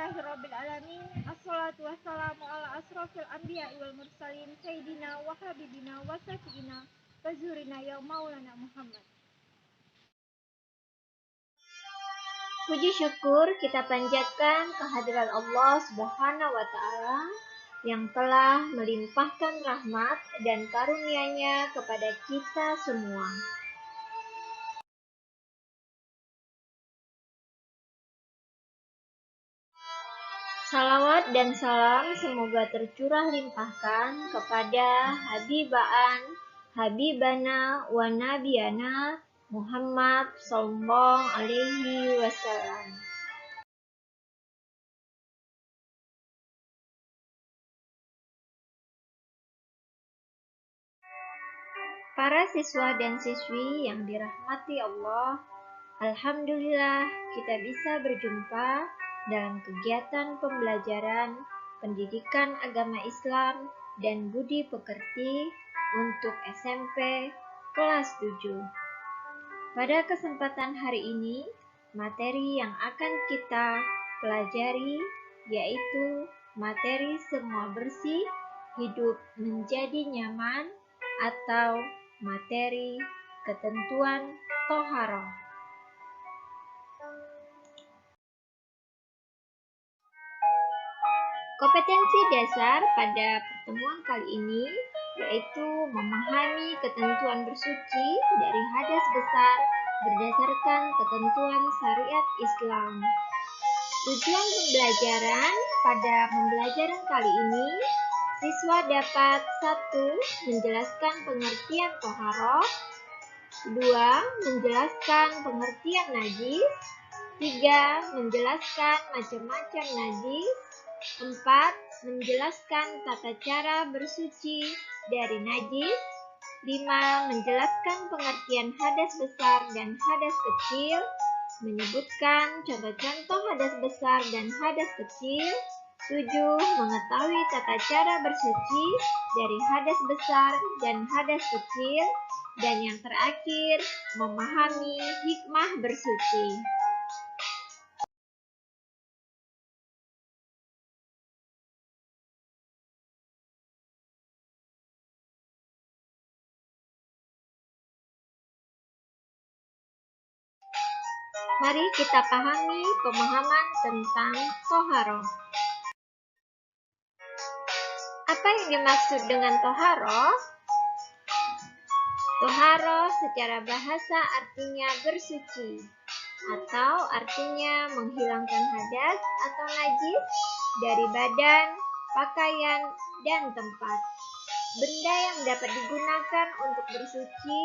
Alhamdulillahirrabbilalamin. Assalatu wassalamu ala asrafil anbiya wal mursalin Sayyidina wa habibina wa syafi'ina wa zurina ya maulana Muhammad. Puji syukur kita panjatkan kehadiran Allah Subhanahu wa Ta'ala yang telah melimpahkan rahmat dan karunia-Nya kepada kita semua. Salawat dan salam semoga tercurah limpahkan kepada Habibana wa Nabiyana Muhammad sallallahu alaihi wasallam. Para siswa dan siswi yang dirahmati Allah, alhamdulillah kita bisa berjumpa dalam kegiatan pembelajaran pendidikan agama Islam dan budi pekerti untuk SMP kelas 7. Pada kesempatan hari ini, materi yang akan kita pelajari yaitu materi semua bersih, hidup menjadi nyaman, atau materi ketentuan Toharoh. Kompetensi dasar pada pertemuan kali ini yaitu memahami ketentuan bersuci dari hadas besar berdasarkan ketentuan syariat Islam. Tujuan pembelajaran pada pembelajaran kali ini, siswa dapat 1. Menjelaskan pengertian toharoh, 2. Menjelaskan pengertian najis, 3. Menjelaskan macam-macam najis, 4. Menjelaskan tata cara bersuci dari najis, 5. Menjelaskan pengertian hadas besar dan hadas kecil, menyebutkan contoh-contoh hadas besar dan hadas kecil, 7. Mengetahui tata cara bersuci dari hadas besar dan hadas kecil, dan yang terakhir, memahami hikmah bersuci. Mari kita pahami pemahaman tentang toharoh. Apa yang dimaksud dengan toharoh? Toharoh secara bahasa artinya bersuci, atau artinya menghilangkan hadas atau najis dari badan, pakaian, dan tempat. Benda yang dapat digunakan untuk bersuci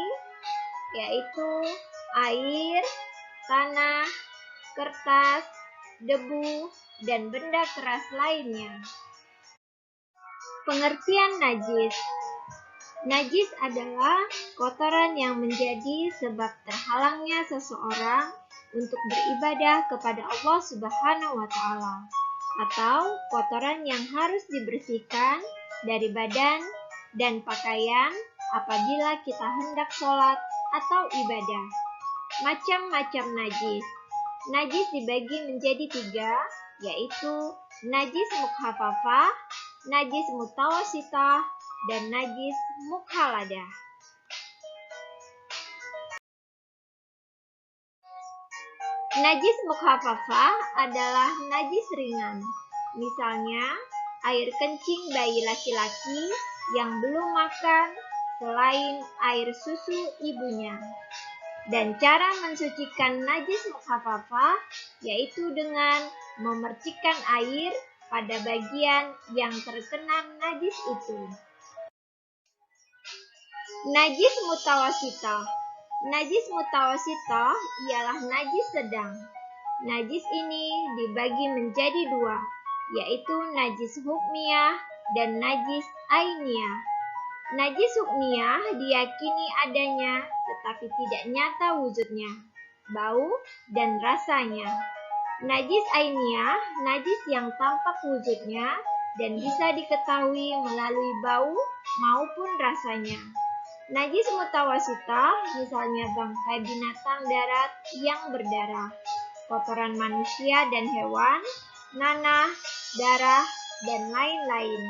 yaitu air, tanah, kertas, debu, dan benda keras lainnya. Pengertian najis. Najis adalah kotoran yang menjadi sebab terhalangnya seseorang untuk beribadah kepada Allah Subhanahu wa Ta'ala, atau kotoran yang harus dibersihkan dari badan dan pakaian apabila kita hendak sholat atau ibadah. Macam-macam najis. Najis dibagi menjadi 3, yaitu najis mukhafafah, najis mutawasitah, dan najis mukhaladah. Najis mukhafafah adalah najis ringan. Misalnya, air kencing bayi laki-laki yang belum makan selain air susu ibunya. Dan cara mensucikan najis mukhafafah yaitu dengan memercikkan air pada bagian yang terkena najis itu. Najis mutawasitah. Najis mutawasitah ialah najis sedang. Najis ini dibagi menjadi 2, yaitu najis hukmiyah dan najis ainiyah. Najis hukmiyah diyakini adanya tetapi tidak nyata wujudnya, bau, dan rasanya. Najis ainiyah, najis yang tampak wujudnya dan bisa diketahui melalui bau maupun rasanya. Najis mutawasitah misalnya bangkai binatang darat yang berdarah, kotoran manusia dan hewan, nanah, darah, dan lain-lain.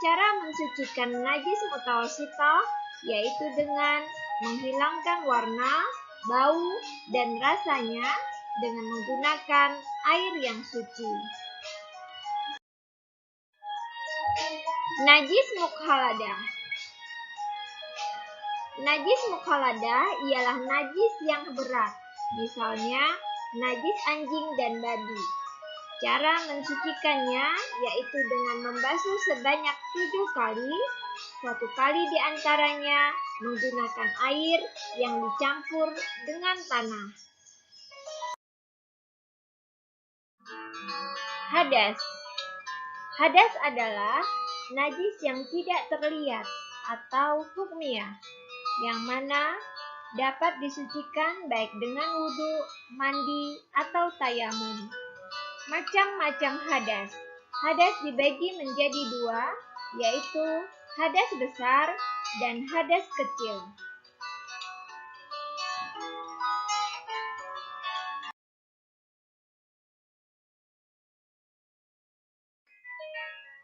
Cara mensucikan najis mutawasithah yaitu dengan menghilangkan warna, bau, dan rasanya dengan menggunakan air yang suci. Najis mukhaladah. Najis mukhaladah ialah najis yang berat, misalnya najis anjing dan babi. Cara mensucikannya yaitu dengan membasuh sebanyak 7 kali, 1 kali diantaranya menggunakan air yang dicampur dengan tanah. Hadas. Hadas adalah najis yang tidak terlihat atau hukmiyah, yang mana dapat disucikan baik dengan wudhu, mandi, atau tayamum. Macam-macam hadas. Hadas dibagi menjadi 2, yaitu hadas besar dan hadas kecil.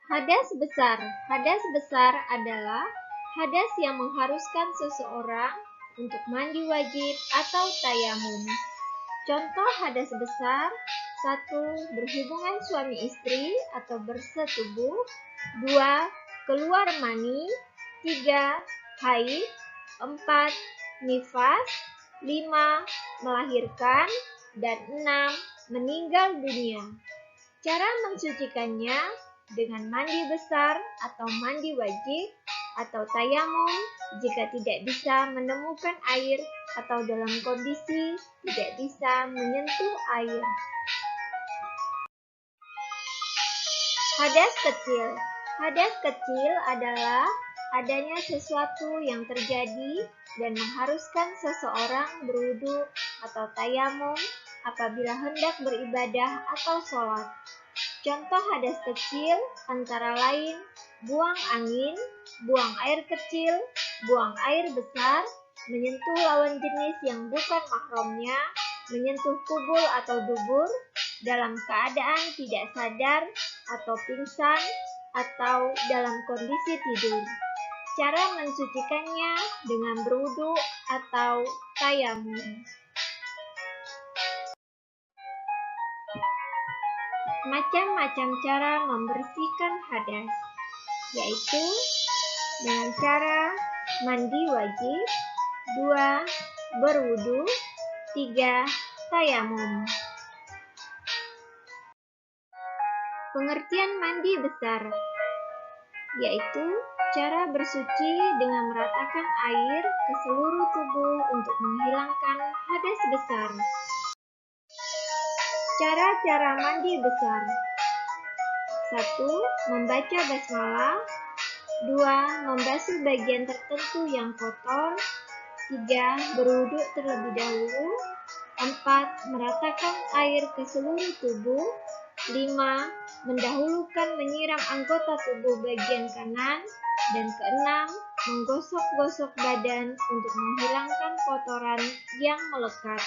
Hadas besar. Hadas besar adalah hadas yang mengharuskan seseorang untuk mandi wajib atau tayamum. Contoh hadas besar: 1. Berhubungan suami istri atau bersetubuh. 2. Keluar mani. 3. Haid. 4. Nifas. 5. Melahirkan. Dan 6. Meninggal dunia. Cara mensucikannya dengan mandi besar atau mandi wajib atau tayamum jika tidak bisa menemukan air atau dalam kondisi tidak bisa menyentuh air. Hadas kecil. Hadas kecil adalah adanya sesuatu yang terjadi dan mengharuskan seseorang berwudu atau tayamum apabila hendak beribadah atau sholat. Contoh hadas kecil antara lain buang angin, buang air kecil, buang air besar, menyentuh lawan jenis yang bukan mahramnya, menyentuh kubul atau dubur, dalam keadaan tidak sadar atau pingsan, atau dalam kondisi tidur. Cara mensucikannya dengan berwudu atau tayamum. Macam-macam cara membersihkan hadas, yaitu dengan cara mandi wajib, 2. Berwudu, 3. Tayamum. Pengertian mandi besar, yaitu cara bersuci dengan meratakan air ke seluruh tubuh untuk menghilangkan hadas besar. Cara-cara mandi besar: 1. Membaca basmalah. 2. Membasuh bagian tertentu yang kotor. 3. Berwudu terlebih dahulu. 4. Meratakan air ke seluruh tubuh. 5. Mendahulukan menyiram anggota tubuh bagian kanan. Dan 6. Menggosok-gosok badan untuk menghilangkan kotoran yang melekat.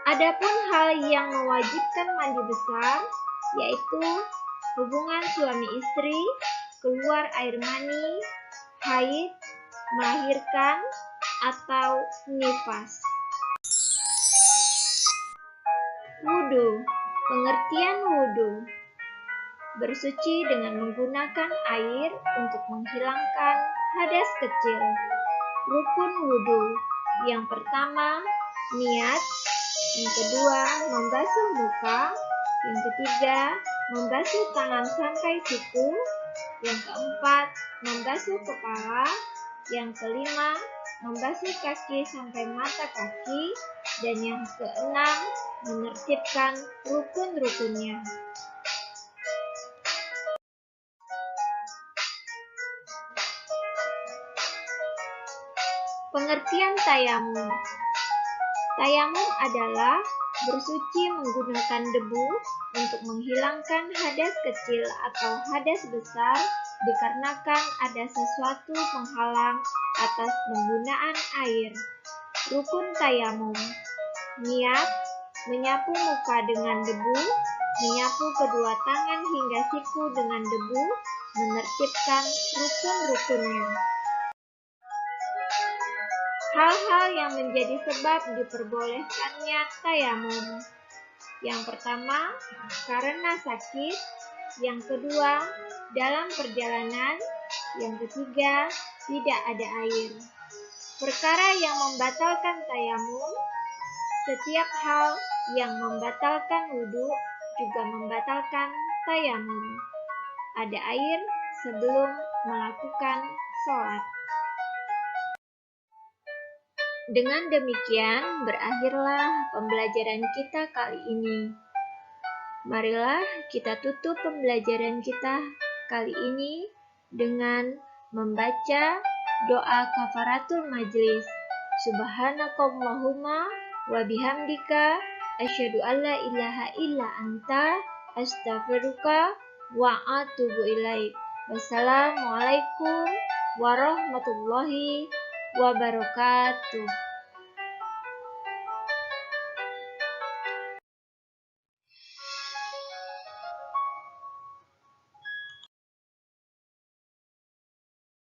Adapun hal yang mewajibkan mandi besar, yaitu hubungan suami istri, keluar air mani, haid, melahirkan, atau nifas. Wudu. Pengertian wudu: bersuci dengan menggunakan air untuk menghilangkan hadas kecil. Rukun wudu: yang pertama, niat. Yang kedua, membasuh muka. Yang ketiga, membasuh tangan sampai siku. Yang keempat, membasuh kepala. Yang kelima, membasuh kaki sampai mata kaki. Dan yang keenam, menertibkan rukun-rukunnya. Pengertian tayamum. Tayamum adalah bersuci menggunakan debu untuk menghilangkan hadas kecil atau hadas besar dikarenakan ada sesuatu penghalang atas penggunaan air. Rukun tayamum: niat, menyapu muka dengan debu, menyapu kedua tangan hingga siku dengan debu, menertibkan rukun-rukunnya. Hal-hal yang menjadi sebab diperbolehkannya tayamum. Yang pertama, karena sakit. Yang kedua, dalam perjalanan. Yang ketiga, tidak ada air. Perkara yang membatalkan tayamum. Setiap hal yang membatalkan wudhu juga membatalkan tayamum. Ada air sebelum melakukan sholat. Dengan demikian, berakhirlah pembelajaran kita kali ini. Marilah kita tutup pembelajaran kita kali ini dengan membaca doa kafaratul majlis. Subhanakallahumma wa bihamdika asyhadu an la ilaha illa anta astaghfiruka wa atubu ilaik. Wassalamualaikum warahmatullahi wabarakatuh.